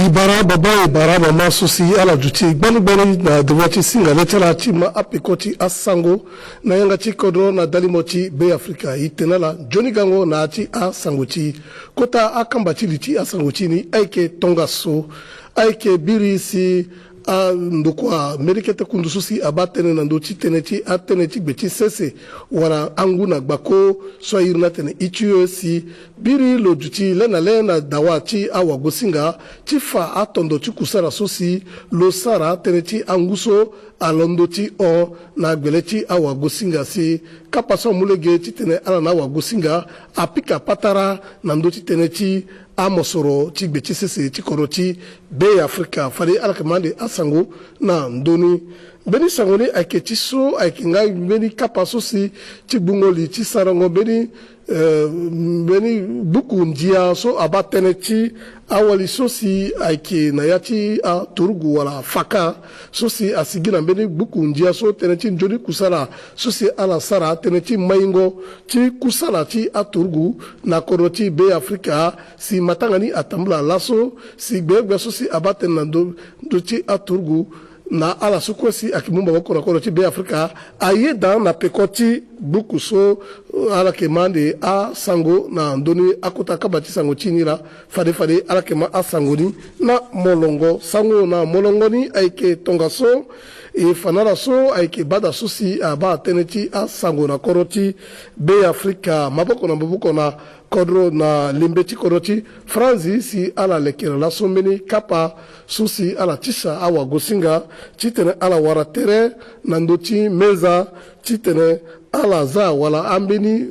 ibara baba ibara mama susi ala juti gbani na dewati singa letera chi ma apikoti asango na yanga chi kodro na dalimoti be Afrika itenala Johnny Gango na chi asangochi kota akamba chi lichi asangochi ni aike tongaso aike birisi ndokwa merikete kundususi abatene na ndochi tenechi atenechi bechi sese wala anguna gbako so irna tene ichuosi biri lojuti lena dawachi awagosinga chifa atondo chikusara sosi lo sara tenechi anguso alondochi o na gbelechi awagosinga si kapaso mulege chitene ala na awagosinga apika patara na ndochi tenechi amosoro chigbechi sese chikorochi be Afrika fari alakamande asango na ndoni beni sangoni ake chiso ake ngai beni kapaso si chigbungoli chisarango beni buku njia so abatenechi awali sosi ake nayachi a turugu wala faka sosi asigina beni buku njia so tenechi njoni kusala sosi ala sara tenechi maingo chi kusala chi a turugu na korochi be Afrika si matangani atambula laso si gbegbe sosi abaten na do chi a turugu na ala sukwesi akimumba wako na korochi be Afrika ayeda na pekoti buku so ala kemande a sango na ndoni akuta kabati sango chinira fade ala kema a sangoni na molongo sango na molongoni aike tongaso e fanara so aike bada susi aba tenechi a sango na korochi be Afrika maboko na kodro na limbechi korochi franzi si ala lekera la someni kapa susi ala tisha awa gosinga chitene ala waratere na ndochi meza chitene ala za wala ambeni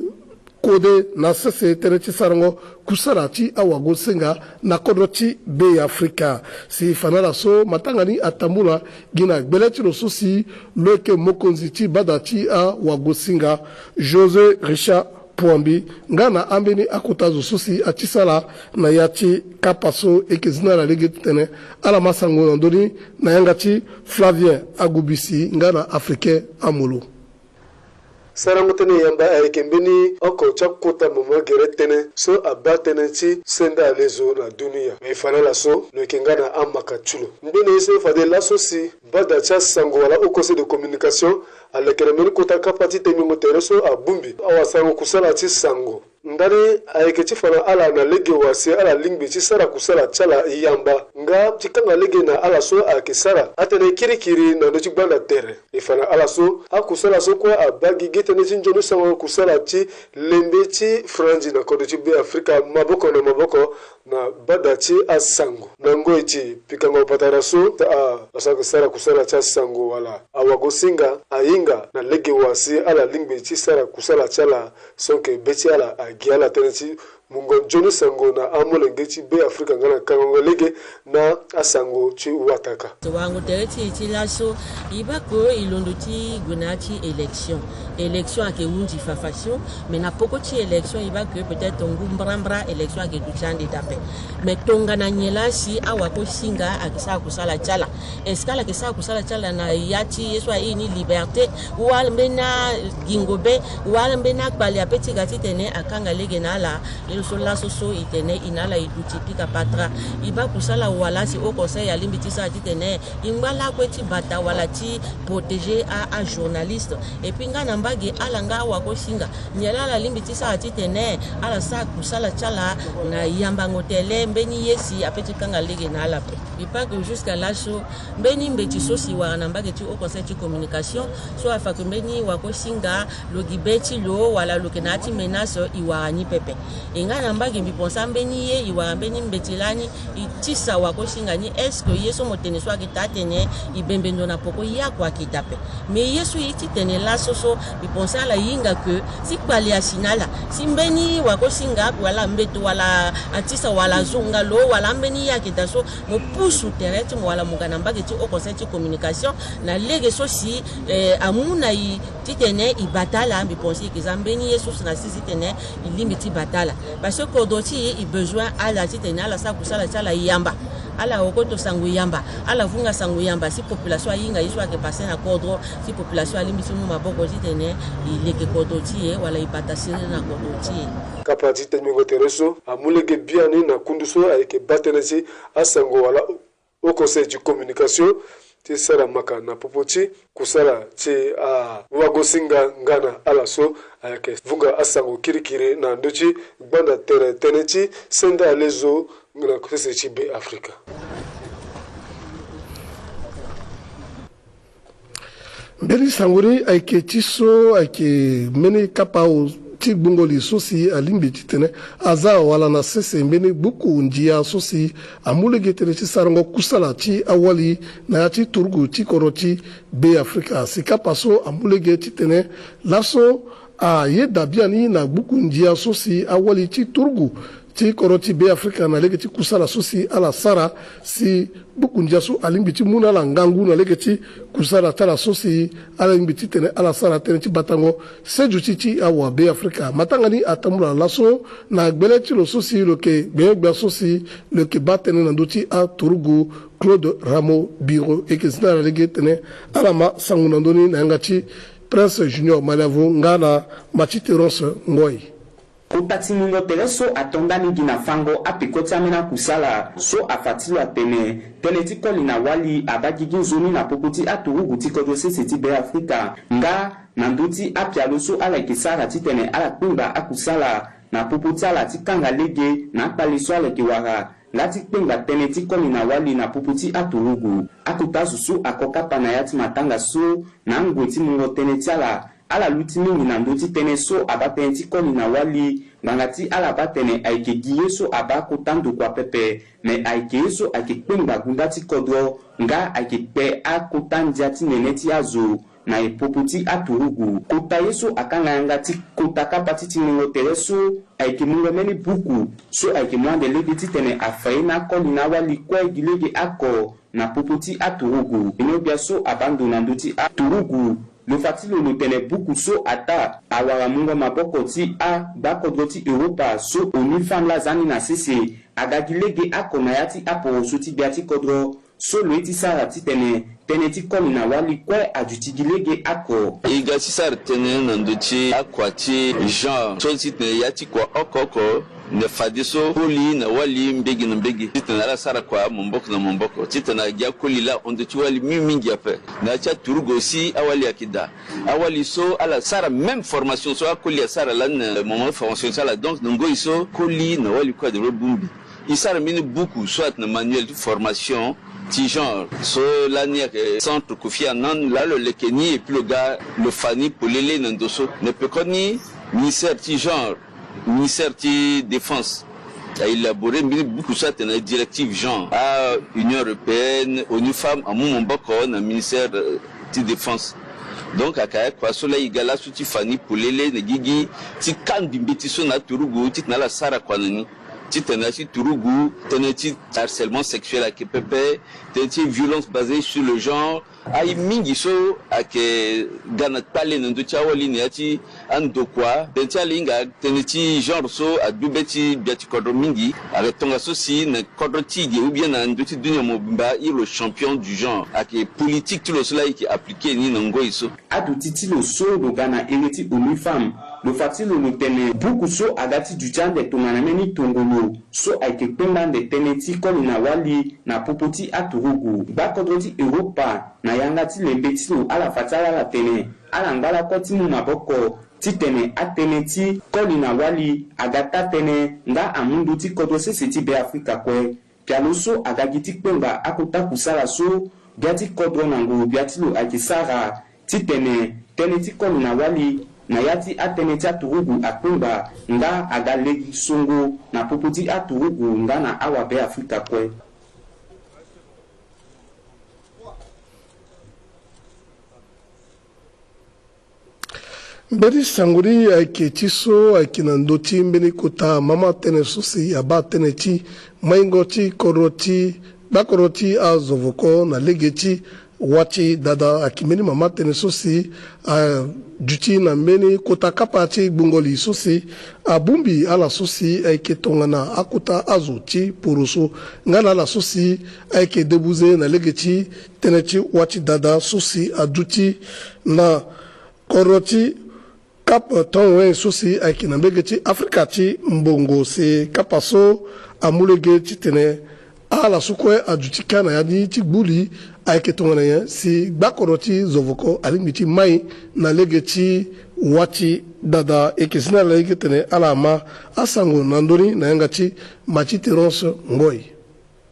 kode na sese tenechi sarango kusara chi awa gosinga na kodrochi be Afrika si fanala so matangani atambula gina gbelechi lo susi loke mokonzi chi bada chi a wagosinga José Richard Puambi ngana ambeni akutazo susi achisala na yachi kapaso ekezina la lege tene ala masango ndoni na yangachi Flavien Agubisi ngana africain amulu saramutene yamba aikembeni oko chakota mama geretene so abatene chi senda lezo na dunia ifana la so no kengana amaka chulo mbene se fade la sosi bada cha sango wala au conseil de communication alekeremeni kota kapati temingo tereso abumbi awasango kusala chi sango ndari aikechi fana ala na lege wasi ala lingbe chi sara kusala chala yamba nga chikanga lege na ala so akisara atene kirikiri na ndo chigbanda tere ifana ala so akusala so kwa abagi getene chinjono sawa kusala chi lembe chi franji na kodo chi be Afrika maboko na bada chi asango na ngoi chi pikanga upatara so ta asaka sara kusala cha sango wala awagosinga ayinga na lege wasi ala lingbe chi sara kusala chala sonke bechi ala giala teneti mungo joni sango na amolenge chi be Afrika ngana kango lege na asango chi wataka wango tereti chi laso ibako ilondo chi gunachi élection ake unji fafasio mais na poko chi élection ibako peut-être ngumbrambra élection ake duchande tape mais tonga na nyelasi awako singa akisa kusala chala eskala kisa kusala chala na yati yeswa ini liberté wal mena gingobe wal mena kwali apeti gati tene akanga lege na la so la so itene inala iduti pika patra iba kusala wala si au conseil ya limbiti sa titene ingala kweti bata wala ti protéger a journaliste et puis ngana mbagi alanga wako singa nyala limbiti sa titene ala sa kusala chala na yamba ngotele mbeni yesi apeti kanga lege na ala pe ipa que jusqu'à là so mbeni mbeti so si wana mbagi ti au conseil de communication so afa que mbeni wako singa lo gibeti lo wala lo kenati menace iwani pepe ngana mbagi mbiponsa mbeni ye iwa mbeni mbetilani itisa wako shingani esko yeso motene so akitatene ibembendo na poko yako akitape me yesu ititene la soso biponsa la yinga que si kwali asinala si mbeni wako shinga wala mbeto wala atisa wala zunga lo wala mbeni yakita so mo pusu terete wala mugana mbagi ti au conseil de communication na lege so si amuna titene ibatala mbiponsi kizambeni yesu na sisi tene ilimiti batala parce que kodoti i besoin à la titena la sa kusala chala yamba ala okoto sanguyamba ala vunga sanguyamba si population yinga yiswa ke passer na kodro si population alimbisi mu maboko titene ileke kodoti wala ipata sire na kodoti kapati temingo tereso amulege biani na kunduso ayeke batenesi asango wala au conseil de communication ti sara maka na popoti kusala ti wagosinga ngana alaso ayake vunga asango kirikiri na ndochi gbanda tere teneti senda alezo ngana kusese ti be Afrika. Mberi sanguri ayke tiso ayke mene kapao ti gbongoli sosi alimbi titene aza wala na sese mbeni buku njia sosi amulege tere ti sarango kusala ti awali na ya ti turgu ti koro ti be Afrika sika paso amulege titene laso a ye dabiani na buku njia sosi awali ti turgu ti koro ti be Afrika na lege ti kusala sosi ala sara si buku njia so alimbi ti muna la ngangu na lege ti kusala tala sosi ala limbi ti tene ala sara tene ti batango seju ti awa be Afrika matangani atamula laso na gbele ti lo sosi lo ke gbegba sosi lo ke batene na ndoti a turugu Claude Ramo Biro e ke sina la lege tene ala ma sangu na ndoni na ngati Prince Junior Malavo ngana Machiteros Ngoi. Kutatiningo tereso atondani gina fango apikoti amena kusala so afatilo atene teneti na wali abagigi zoni na popoti aturugu tikodo sisi be Afrika nga nanduti apialo so ala kisara titene ala kumba akusala na popoti ala tikanga lege na paliso ala kiwara lati penga teneti na wali na popoti aturugu akutasu so akokapa na yati matanga so na ngweti mungo teneti ala luti mingi na ndoti tene so abapenti na wali ngangati ala batene aike giye so abako tandu kwa pepe me aike so aike kpenga gundati kodro nga aike pe akotandia ti neneti azo na epopoti aturugu kota yeso akanga ngati kota kapati ti ningo tereso aike mungo meni buku so aike mwande lege ti tene afaye na na wali kwa igilege ako na popoti aturugu enobia so abando na ndoti aturugu le fatilo le tene buku so ata awara mungo maboko ti a bakodro ti Europa so oni fam la zani na sese agagilege akonayati apo so ti biati kodro so lo ti sara ti tene ti na wali kwe ajutigilege ako iga ti sara tene na ndochi akwati Jean so ti tene yati kwa okoko ne fadiso koli na wali mbegi na mbegi titana la sara kwa momboko na momboko titana gya koli la ondo ti wali mingi ape na cha turugo si awali akida awali so ala sara même formation so akoli ya sara la na moment formation sala donc ngo iso koli na wali kwa de bumbi isara mini beaucoup soit na manuel de formation ti genre so l'année centre Kofi Annan là le Kenya et puis le gars le Fani Polele Nandoso ne peut connaître ni certi genre ministère de défense a élaboré beaucoup ça dans les directives genre à Union européenne ONU Femmes à mon boko na ministère de défense donc à kaya kwa so la igala suti Fani Polele ne gigi ti kan bimbiti so na turugu ti na la sara kwa nani ti tenati turugu tenati harcèlement sexuel à kepepe tenati violence basée sur le genre ay mingi so ake gana pale ndo chawali ni ati ando kwa tenati alinga tenati genre so adubeti biati kodro mingi aretonga so si na kodro tige ou bien na ndo ti dunia mobimba le champion du genre ake politique tout le cela qui appliqué ni ngo iso adu titi lo so do gana eleti ONU Femmes le fatilo no tene buku so agati du chande tongana meni tongolo so aike penda de teneti na wali na popoti aturugu bakodroti Europa na yangati lembeti lo ala fatala la tene ala ngala koti mu maboko titene ateneti na wali agata tene nga amundu ti kodro seti be Afrika kwe pialo so agagiti penga akota kusala so biati kodro nango biati lo akisara titene teneti na wali na yati ateneti aturugu akumba nga agalegi songo na popoti aturugu nga na awa be Afrika kwe mberi sanguri ayeke ti so ayeke na ndö ti mbeni kota mama tënë so si aba tënë ti maingo ti kodro ti bakoro ti azovoko na lege ti wachi dada akimeni mama tene sosi duti na mbeni kota kapati bungoli sosi abumbi ala sosi aike tongana akuta azuti puruso ngana la sosi aike debuze na legechi tenechi wachi dada sosi aduti na koroti kap tonwe sosi aike na legechi afrika chi mbongo se kapaso amulege chi tene ala sukwe aduti kana yadi chi buli aike tongana ya si bakoroti zovoko alimiti mai na legechi wachi dada ekisina lege tene ala ma asango nandoni na yangachi machi teronso ngoi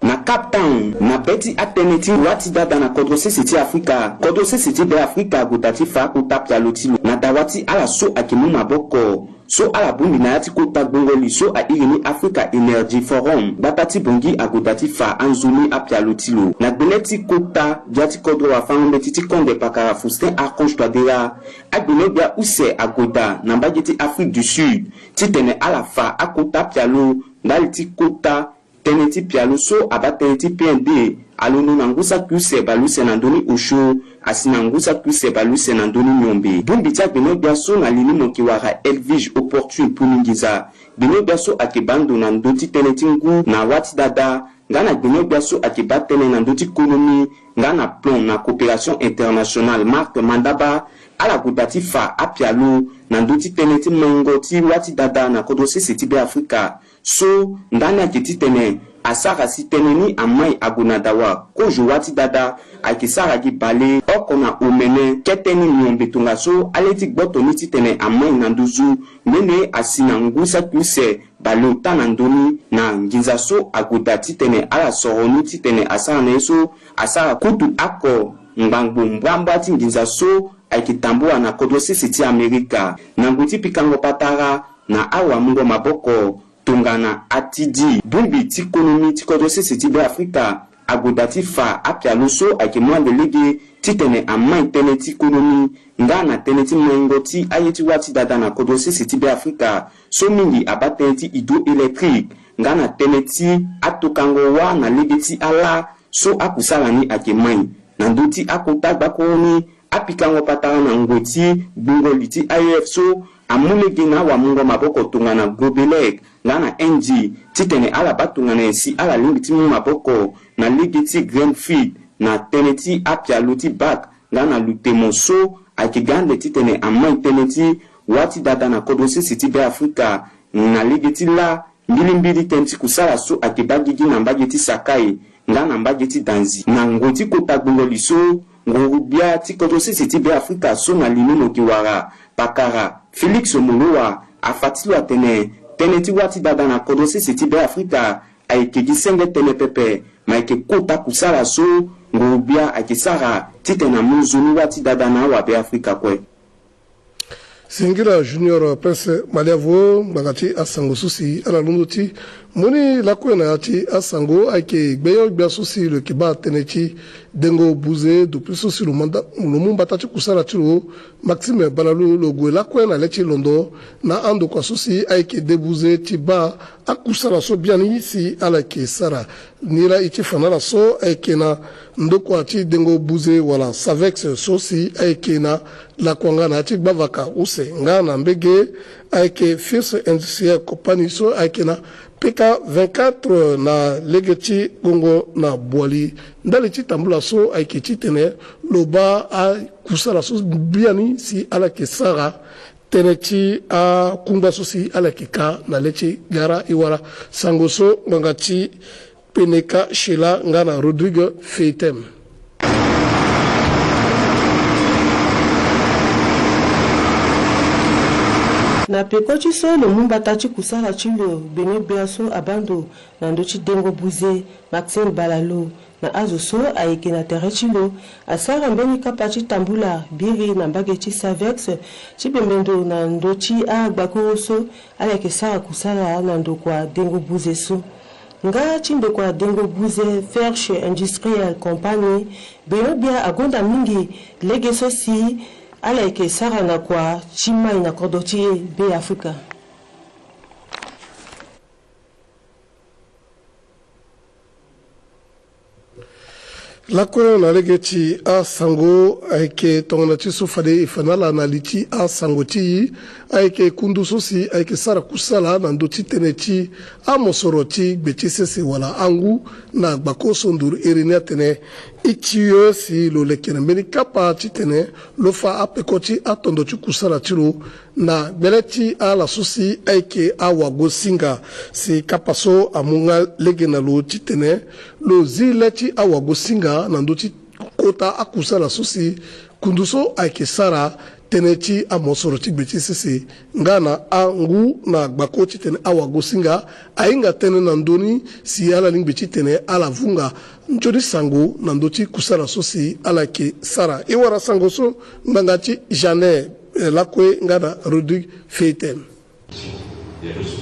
na Cape Town na beti ateneti wati dada na kodrose siti Afrika kodrose siti be Afrika gutati fa kutapya lotilo na dawati ala so akimu maboko so ala bumbi na yati kota gongoli so a irini Africa Energy Forum batati bongi agutati fa anzuni apya lotilo na beneti kota jati kodro wa fango betiti konde pakara Fustin Archange Touadéra agbene bia use agoda na mbageti Afrique du Sud titene ala fa akota pyalo ndaliti kota teneti pialo so abateneti PND alunu nangusa kuse baluse nandoni usho asinangusa kuse baluse nandoni nyombe bumbi tia bino biaso na lini mokiwara Elvige opportune puningiza bino biaso akebando na ndoti teneti ngu na wati dada ngana bino biaso akebatene na ndoti konomi ngana plan na coopération internationale Marc Mandaba ala kudati fa apialo na ndoti teneti mongoti wati dada na kodose siti be Afrika so ndani akiti tene asara si teneni amai agunadawa kojo wati dada akisara gi bale okona omene keteni nyombe tunga so aleti gboto niti tene amai nanduzu mene asina ngusa kuse bale utana ndoni na nginza so agudati tene ala soroni ti tene asara na so asara kutu ako mbangbo mbamba ti nginza so aikitambua na kodose siti Amerika na nguti pikango patara na awa mungo maboko tongana atidi bumbi tikonomi tikodose siti be Afrika agodati fa apya so ake mwande lege titene amai tene tikonomi ngana tene ti mengoti ayeti wati dada na kodose siti be Afrika so mingi abatene ti hydroélectrique ngana tene ti atokango wa na lege ti ala so akusalani ake mai na ndoti akotagba koni apikango patara na ngoti bungoli ti IF so amulege na wa mungo maboko tongana Gobelec ngana NG titene ala batungana si ala limbiti mu maboko na ligiti Greenfield na teneti apya luti back ngana lutemo so akigande titene amai teneti wati dada na kodose siti be Afrika na ligiti la mbilimbili tenti kusala so akibagigi na mbageti Sakai ngana mbageti Danzi na ngoti kota gbongoli so ngorubia ti kodose siti be Afrika so na limino kiwara pakara Felix Omolowa afatilo atene teneti wati dada na kodose siti be Afrika aikegi senge tene pepe maike kota kusala so ngorubia akisara titena muzuni wati dada na wa be Afrika kwe Singira Junior Prince Maliavo bagati asango susi ala lunduti moni lakwena yati asango ake gbeyo gbia susi le kiba tenechi dengo buze depuis susi le mumba tati kusala tiro Maxime Balalu logo lakwena lechi londo na ando kwa susi ake debuze tiba akusala so biani si ala ke sara nila ichi fanala so ake na ndoko ati dengo buze wala savex sosi ake na la kwangana ati bavaka use ngana mbege ake Fierce Industriel Compagnie so ake na PK24 na legeti gongo na boali ndali ti tambula so ake titene loba a kusala so biani si ala ke sara teneti a kunda so si ala ke ka na lechi gara iwara sangoso ngati peneka shela ngana Rodrigue Feitem na pekochi so le mumba tachi kusala chilo bene biaso abando na ndochi dengo buze Maxime Balalu na azo so aike na tere chilo asara mbeni kapachi tambula biri na mbageti Savex chibembendo na ndochi a gbako so aleke sara kusala na ndokwa dengo buze so nga chinde kwa dengo buze Fierce Industriel Compagnie bene bia agonda mingi lege so si aleke sara na kwa chimai na kodoti be Afrika La kwere na legeti a sango aike tongana ti sofade ifanala na liti a sango ti aike kundu sosi aike sara kusala na ndo ti tene ti a mosoro ti gbeti sese wala angu na gbako sonduru erinia tene itiyo si lo lekene mbeni kapa ti tene lo fa apeko ti a tondo ti kusala ti lo na gbele ti a la sosi aike a wago singa si kapa so amunga lege na lo ti tene lo zile ti a wago singa na ndo ti kota akusa la sosi kunduso aike sara tene ti a mosoro ti gbeti sese ngana angu na gbako ti tene a wago singa ainga tene na ndoni si ala lingbe ti tene ala vunga njodi sango na ndo ti kusa la sosi ala ke sara iwara sango so nganga ti jane lakwe ngana Rodrigue Feitem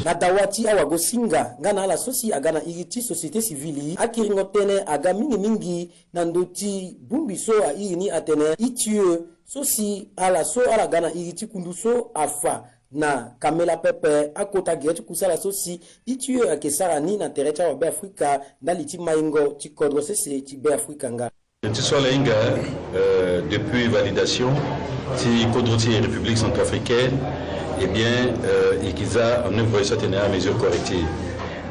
na dawati awago singa ngana ala sosi agana iriti société civile akiringo tene aga mingi na ndoti bumbiso a irini atene itue sosi ala so ala gana iriti kunduso afa na kamela pepe akota geti kusala sosi itue akesara ni na terecha wa Afrika na liti maingo ti kodro sese ti Afrika nga depuis validation ti kodroti République centrafricaine eh bien, il a en œuvre certaines mesures correctives.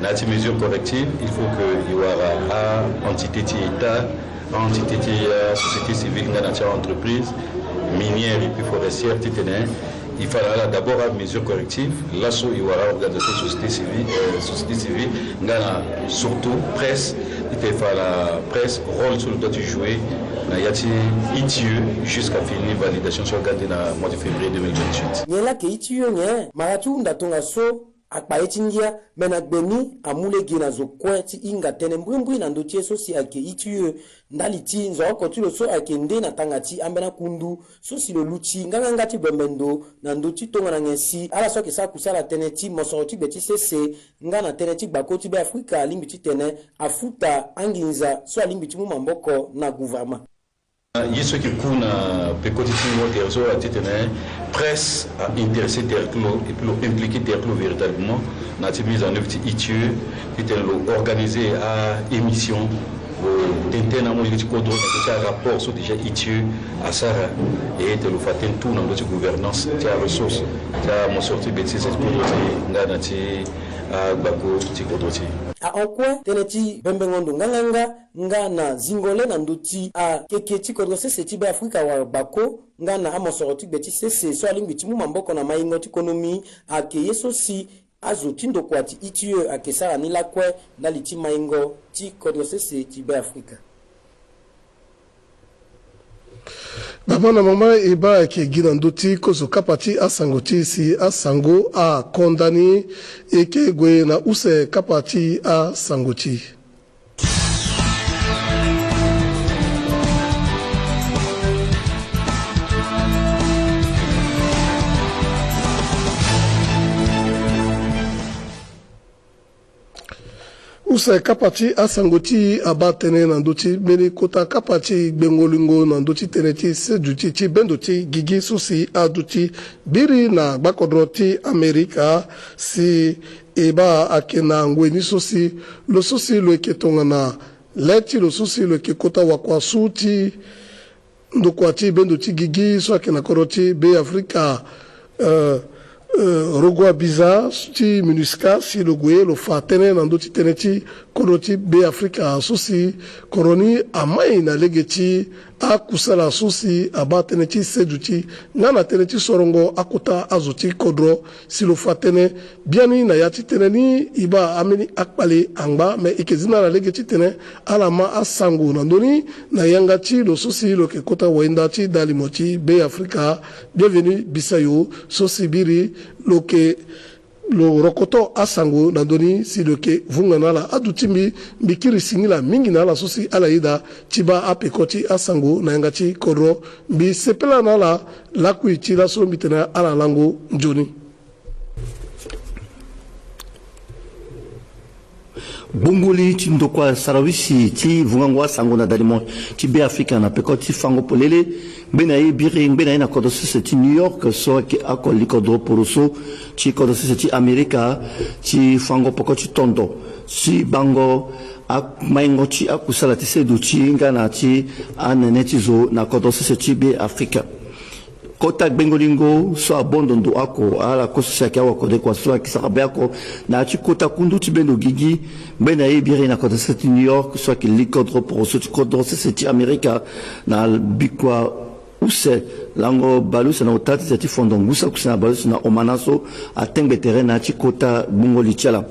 Dans ces mesures correctives, il faut qu'il y ait entité d'État, entité de société civile, entreprise, minière et puis forestière, il faudra d'abord une mesure corrective. Là, il y aura l'organisation de société civile, surtout presse, il faut la presse, rôle sur le doigt du jouer. Il y a ITIE jusqu'à finir validation sur le mois de février 2028. Il y a ITIE, Maratu ndatonga so akpaetingia menagbeni amulegi na zokwe ti inga tene mbwimbwi na ndotie sosi ake ITIE ndaliti nzo kotulo so ake nde na tangati ambena kundu sosi lo luchi nganga ti bembendo na ndoti tonga na ngesi ala so ke sa kusala tene ti mosoro ti beti sese ngana tene ti gbako ti Afrika limbi ti tene afuta anginza so alimbi ti mumamboko na gouvernement. Il y a ceux qui courent à Pécotitingo, à Titane, presse à intéresser Terclo et puis impliquer Terclo véritablement dans la mise en œuvre de ITIE, qui est organisé à émission, d'un rapport sur déjà ITIE à Sarah et de faire tout dans notre gouvernance, qui a ressources, qui a mon sorti bêtise, qui a Bako, qui a onkwe teneti bembengondo nganga ngana zingole na nduti a keketi kodro sese ti Afrika wa bako ngana amosoroti beti sese so alimbi ti mumamboko na maingo ti ekonomi a ke yeso si azotindo kwati ITIE a kesara ni lakwe na liti maingo ti kodro sese ti Afrika. Baba na mama iba ke gina ndoti kozo kapati asangoti si asango a kondani eke gwe na use kapati asangoti. Usa kapati asangoti abatene na ndoti meni kota kapati bengolingo na ndoti teneti seduti ti bendoti gigi susi aduti biri na bakodroti Amerika si eba akena ngweni susi lo susi lo ketonga na leti lo susi lo ke kota wakwa suti ndokwati bendoti gigi so akena koroti be Afrika Rogwa biza ti minuska si lo gwe lo fatene na ndoti teneti koroti be Afrika susi koroni amai na legeti akusala susi aba teneti seduti ngana teneti sorongo akuta azuti kodro si lo fatene biani na yati teneni iba ameni akpale angba me ikezina la legeti tene alama asangu na ndoni na yangati lo susi lo ke kota wenda ti dalimoti be Afrika bienvenue bisayo susi biri lo ke lo rokoto asango na doni si lo ke vunga nala adutimbi mbikiri singila mingi nala sosi ala ida tiba apekoti asango na yangati kodro mbi sepela nala lakui tila so mitena ala lango njoni. bongoli ti ndokwa sarawisi ti vungangwa sango na dalimo ti be Afrika na peko ti fango polele mbena ye biri mbena ye na kodo sese ti New York so ke ako likodro poroso ti kodo sese ti Amerika ti fango poko ti tondo ti bango maingo ti akusala ti sedu ti ngana ti anene ti zo na kodo sese ti be Afrika kota bengolingo so abondo ndo ako ala kosa kia wako de kwa so kisaka ako na ti kota kundu ti bendo gigi bena e biri na kota seti New York so ki likodro pour so ti kodro seti Amerika na bikwa use lango balus na otati ti fondongusa kusina balus na omanaso atengbe terrain na ti kota bungoli chala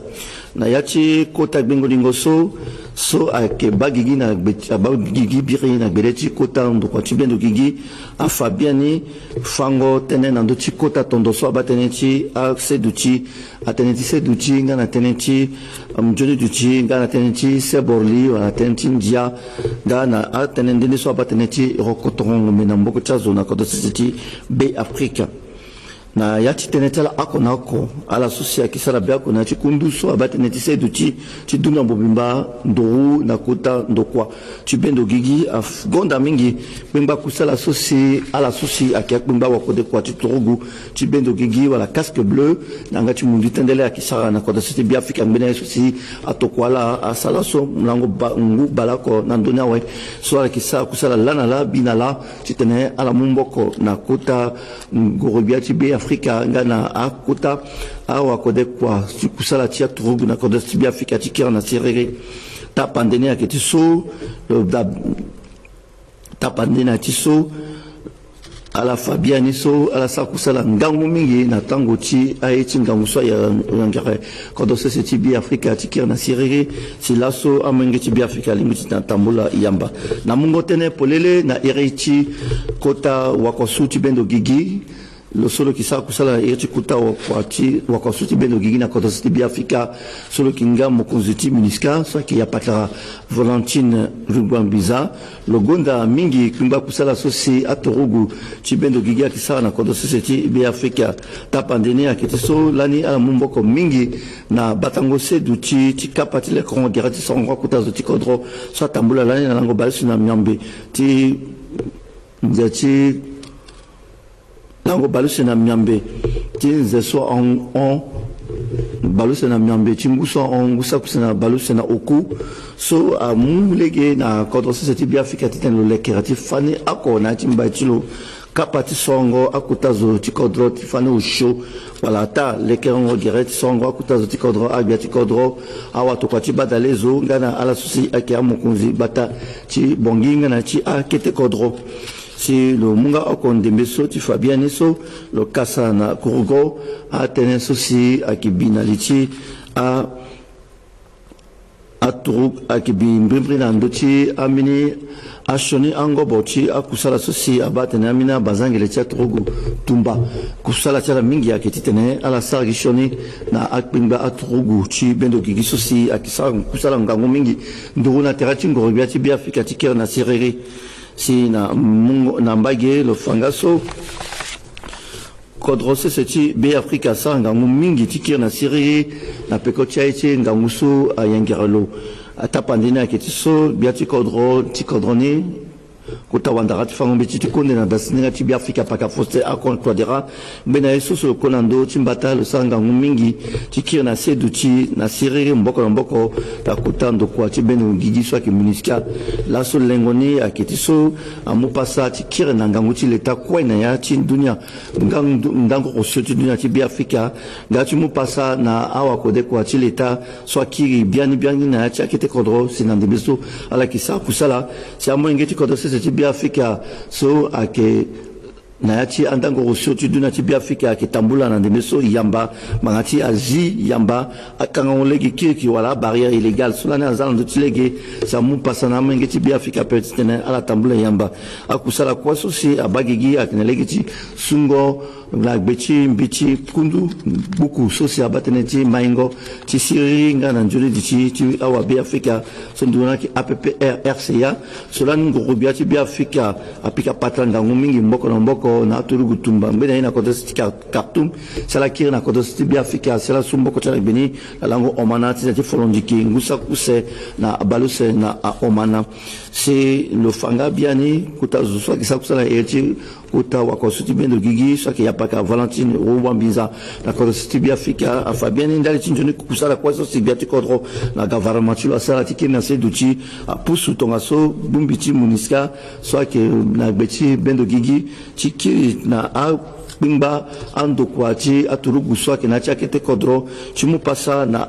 na yati kota bengolingo so ake bagigi na bagigi biri na beleti kota ndo kwa ti bendo gigi a fabiani fango tene na ndo ti kota tondo so abatene ti a seduti atene ti seduti ngana tene ti mjoni duti ngana tene ti seborli wala tene ti ndia ngana atene ndene so abatene ti rokotorongo mena mboko cha zona kodo ti be Afrika na yati tenetala ako nako ala sosia kisara biako na chikundu so abatene ti seduti ti dunga mbobimba ndoru na kota ndokwa ti bendo gigi gonda mingi bemba kusala sosi ala sosi akia bemba wakode kwa ti torugu ti bendo gigi wala casque bleu nanga ti mundu tendele akisara na koda ti bi Afrika mbene sosi atokwala asala so mlango ngu balako na ndonya we so ala kisara kusala lana la binala ti tene ala mumboko na kota ngorobia ti bi Afrika ngana akuta awa kode kwa kusala tia turugu na kode tibi Afrika tikira na serere ta pandemia ke tiso ta pandemia tiso ala fabiani so ala sa kusala ngangu mingi na tango ti aiti ngangu so ya ngare kode se tibi Afrika tikira na serere si laso amenge tibi Afrika limiti na tambula yamba na mungo tene polele na eriti kota wakosu tibendo gigi lo solo ki sa kusala eti kuta wakosuti bendo gigi na koto siti bi Afrika solo ki nga mokonzuti MINUSCA so ki ya patara Valentine Rugwambiza lo gonda mingi kumba kusala sosi atorugu ti bendo gigi akisara na koto siti bi Afrika ta pandemia ki so lani ala mumboko mingi na batango sedu ti kapati le krongo gerati songo kuta zo ti kodro so tambula lani na lango balsu na myambe ti nango baluse na myambe tinze so on baluse na myambe timbuso on gusa kusena baluse na oku so amulege na kodro seti bi Afrika titen lo lekerati fani ako na timba tilo kapati songo akutazo tikodro tifani usho wala ta lekerongo direct songo akutazo tikodro abia tikodro awato kwa tibadalezo ngana ala susi ake amukunzi bata ti bonginga na ti akete kodro si lo munga okondembe so ti fabiani so lo kasa na kurugo a tene so si akibina lichi a turuk akibi mbrimbri na ndoti amini ashoni ango bochi akusala so si abatene amina bazangele cha turugu tumba kusala cha mingi yake titene ala sargi shoni na akbingba aturugu chi bendo gigi so si akisala kusala ngango mingi nduruna terati ngorobia ti bi Afrika tikera na serere si na mungo na mbage lo fangaso kodrose seti be Afrika sa ngangu mingi tikira na siri na pekotia iti ngangu so ayangiralo atapandina ke tiso biati kodro tikodroni kota wandara tifango beti tikonde na dasina ti bi Afrika paka foste akon kwadera bena yeso so konando timbata lo sanga mingi tikira na sedu ti na siri mboko ta kutando kwa ti beno gigi so ke MINUSCA la so lengoni aketiso amupasa tikira na ngangu ti leta kwa na ya ti dunia ndango ko so ti dunia ti bi Afrika ngati mupasa na awa kode kwa ti leta so akiri biani na ti akete kodro sinande beso ala kisa kusala si amwenge ti kodro ti bi Afrika so ake na yati andango rusio tu duna ti bi Afrika ake tambula na ndemeso yamba mangati azi yamba akanga olegi kiriki wala barrière illégale so lana azala ndo tilege sa mu pasana menge ti bi Afrika petene ala tambula yamba akusala kwa so si abagigi akenelegi ti sungo la bechi mbichi kundu buku sosi abatene ti maingo ti siri nga na njuli di ti awa bi Afrika so nduna ki APPRCA so lan ngorobia ti bi Afrika apika patranga mingi mboko na mboko ko na turugu tumba mbena ina ko desti Khartoum sala kiri na ko desti bi Afrika sala sumbo ko tala beni la lango omana ti folondiki ngusa kuse na baluse na omana c'est le fanga biani kuta zuswa kisa kusala eti kuta wakosuti bendo gigi saki yapaka Valentine Rwambiza na ko desti bi Afrika afabiani ndali tinjoni kusala kwa so sibiati kodro na government la sala tikina se duchi pusu tongaso bumbiti muniska soit que na beti bendo gigi chikiri na pimba ando kwachi aturugu soit que na chakete kodro chimu pasa na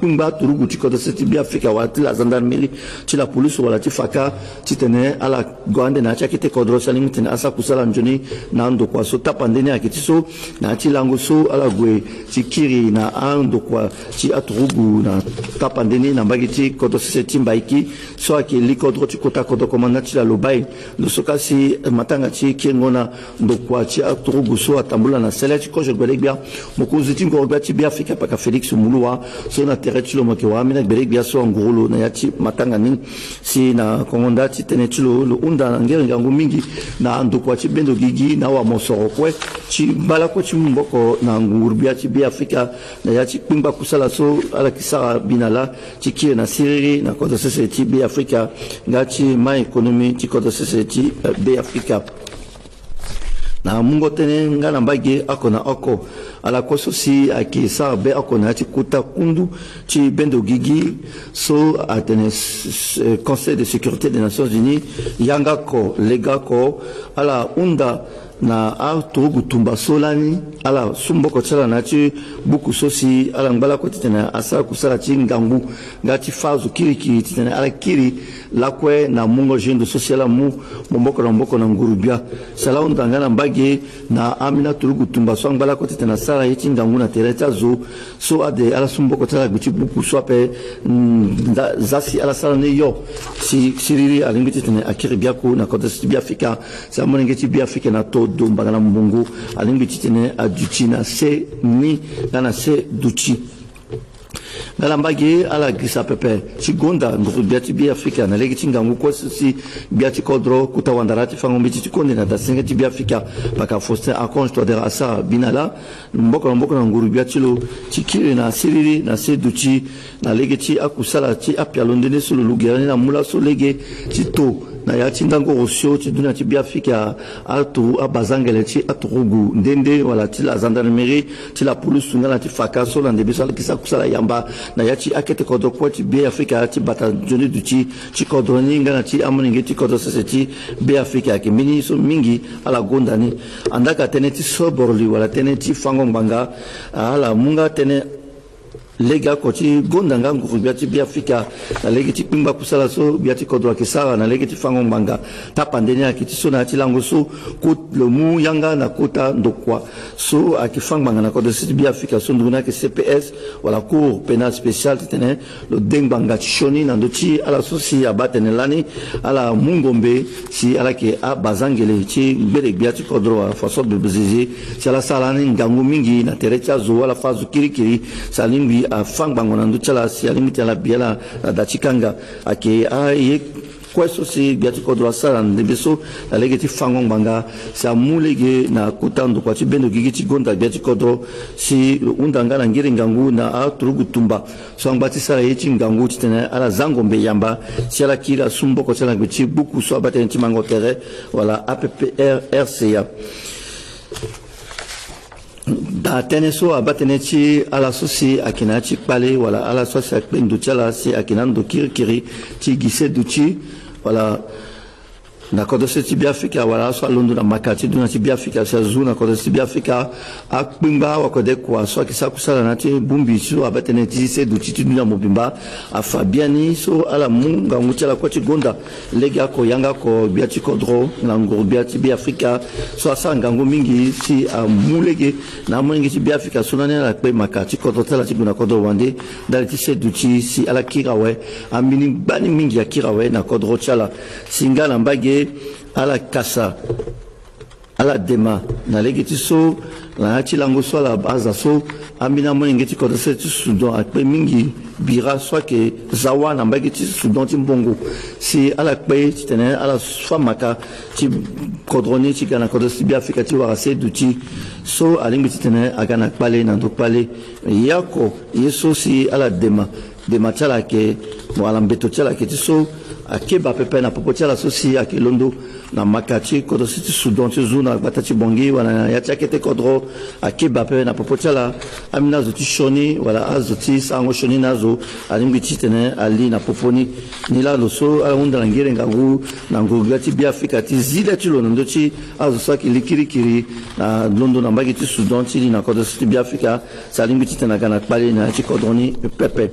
pimba turugu chikodo seti bi Afrika wati la gendarmerie chi la police wala ti faka ti tene ala gwande na chakete kodro salingi tene asa kusala njoni na ando kwa so tapandeni akiti so na ti lango so ala gwe chikiri na ando kwa chi aturugu na tapandeni na bagiti kodo seti mbaiki soit que likodro chikota kodo komanda ti la lobai no soka si matanga chi kengona ndo kwa chi aturugu so atambula na select ko je gbelebia mokuzi tingo robati bi Afrika paka Felix Mulua so na terretulo mokewa amina gbelebia so ngolo na yati matanga ning si na kongonda ti tenetulo lo unda na ngere ngangu mingi na ndo kwa chi bendo gigi na wa mosoro kwe chi bala ko chi mboko na ngurbia ti bi Afrika na yati pimba kusala so ala kisara binala ti kire na siriri na ko de society bi Afrika ngati ma economy ti ko de society bi Afrika na mungo tene ngana mbage akona oko ala koso si aki sa be akona ti kuta kundu ti bendo gigi so atene Conseil de sécurité des Nations Unies yanga ko lega ko ala unda na turugu tumba solani ala sumbo ko tsala na ti buku sosi ala ngala ko titena asa kusala ti ngangu ngati fazu kiriki titena ala kiri lakwe na mungo jendo sociala mu mboko na ngurubia sala undanga na mbage na amina turugu tumba so ngala ko titena sala yiti ngangu na tereta zo so ade ala sumbo ko tsala guti buku so pe zasi ala sala ne yo si siriri ala ngiti titena akiri biako na ko de bi Afrika sa mo ngiti bi Afrika na to do mbagala mbongo alingi titene aduchi na se ni na se duchi ngalambagi ala gisa pepe chigonda ndu biati bi Afrika na legi tingangu ko si biati kodro kutawandarati fango biti konde na dasenga ti bi Afrika paka Faustin Akonje to dera asa binala mboko na nguru biati lo chikire na siriri na se duchi na legi ti akusala ti apialondene solo lugerani na mula so lege ti to na ya tindango osio ti duna ti bi Afrika atu abazangele ti aturugu ndende wala ti la gendarmerie ti la police ngala ti faka so la ndebe so kisa kusala yamba na ya ti akete kodo ko ti bi Afrika ti bata joni du ti kodo ni ngana ti amoninge ti kodo seseti bi Afrika ke mini so mingi ala gonda ni andaka teneti soborli wala teneti fango mbanga ala munga tene lega koti gonda ngangu biati bi Afrika na legi ti pimba kusala so biati kodwa kisara na legi ti fango mbanga tapandeni akiti so na ti lango so ko le mu yanga na kota ndokwa so akifanga mbanga na kodwa si bi Afrika so nduna ke CPS wala cour pénal spécial tene le dengbanga choni na ndoti ala so si abatene lani ala mungombe si ala ke abazangele ti gbere biati kodwa faso de bezizi si ala sala ni ngangu mingi na terecha zo wala fazu kirikiri salimbi a fangbango na nduchala si alimiti ala biela da chikanga ake ye kweso si biati kodwa sala ndebeso la legeti fango banga sa mulege na kutando kwa chibendo gigiti gonda biati kodro si undanga na ngiri ngangu na aturugu tumba so angbati sala yeti ngangu titena ala zango mbe yamba si ala kira sumbo ko tsala ngbichi buku so abate ntimango tere wala APPRCA da teneso abatene ci ala sosi akina ci pale wala ala sosi akpendo chala si akina ndo kirikiri ci gise duchi wala na kodosi ti bi Afrika wala so londo na makati duna ti bi Afrika sa zuna kodosi bi Afrika akpimba wa kode kwa so kisa kusala na ti bumbi so abatene ti se duchi ti duna mobimba afabiani so ala munga nguchala kwa ti gonda lega ko yanga ko biati kodro na ngoro biati bi Afrika so asanga ngo mingi si amulege na mungi ti bi Afrika so na la pe makati kodro tala ti duna kodro wande dal ti se duchi si ala kirawe amini bani mingi ya kirawe na kodro chala singa na mbage ala kasa ala dema na legiti so na chilango so la baza so amina mo ngeti ko se Soudan akpe mingi bira soit que zawa na mbagiti Soudan timbongo si ala kpe tene ala famaka ti kodroni ti kana kodo si Afrika ti wara se duti so alingi tene agana pale na ndo pale yako yeso si ala dema chala ke mo ala mbeto chala ke ti so akeba pepe na popo chala so si akelondo na makati kodo si Soudan ti zuna batati bongi wala ya chakete kodro akeba pepe na popo chala amina zoti shoni wala azoti sango shoni nazo alingi tene ali na poponi nila loso ala unda ngere ngagu na ngugati bi Afrika ti zile ti lono ndo ti azo saki likirikiri na londo na mbagi ti Soudan ti na kodo si bi Afrika salingi tene kana pale na ti kodroni pepe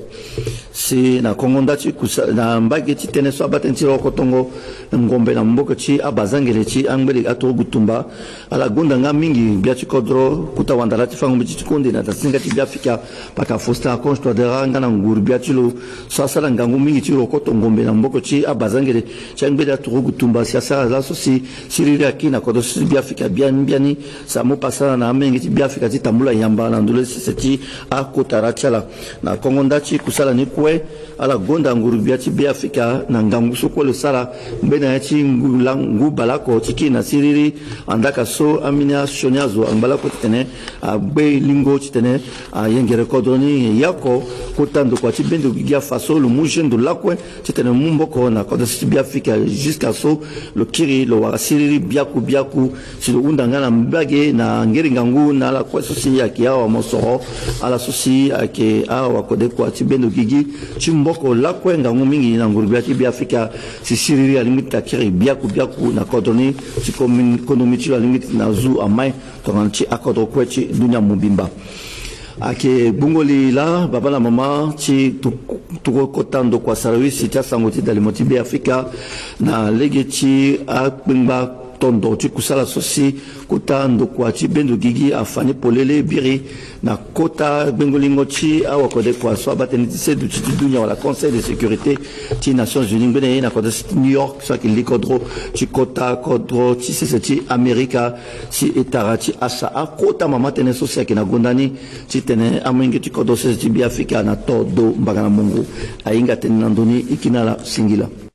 si na kongonda ti na mbagi ti tene so abatenti roko tongo ngombe na mboko ti abazangele ti angbele ato gutumba ala gonda nga mingi bia ti kodro kuta wandala ti fango ti konde na tasinga ti bi Afrika paka fosta konsto de ranga na nguru bia ti lo so sala ngangu mingi ti roko to ngombe na mboko ti abazangele ti angbele ato gutumba si asa la so si siriri akina kodo si bi Afrika biani sa mo pasana na mingi ti bi Afrika ti tambula yamba na ndule se ti akotara chala na kongonda ti kusala ni kwe ala gonda nguru bia ti bi Afrika na ngangu so ko le sala mbena ti ngu balako ti ki na siriri andaka so amina shoniazo ambalako tene agbe lingo tene yengere kodoni yako kotando kwa ti bendo gia faso le mujendo lakwe tene mumboko na kodo si bi Afrika jusqu'à so le kiri lo wa siriri biaku si lo undanga na mbage na ngeri ngangu na la kwa so si ya ki awa mosoro ala so si ake awa kode kwa ti bendo gigi chimboko lakwe ngangu mingi na nguru bia ti bi Afrika si siriri alimita kiri biaku na kodoni si konomi ti alimita na zu amai tonganti akodo kwechi dunya mubimba ake bungoli la baba na mama ti tuko kotando kwa service ti sangoti dalimoti bi Afrika na legeti akpingba tondo ti kusala sosi kota ndokwa ti bendo gigi afani polele biri na kota bengolingo ti awakode kwa so abateni ti se duti ti dunia wala conseil de sécurité ti Nations Unies bene na kota New York so ki likodro ti kota kodro ti se ti Amerika si etara ti asa a kota mama tene sosi ki na gondani ti tene amenge ti kodo se ti bi Afrika na todo mbagana mongo ainga tene nandoni ikina la singila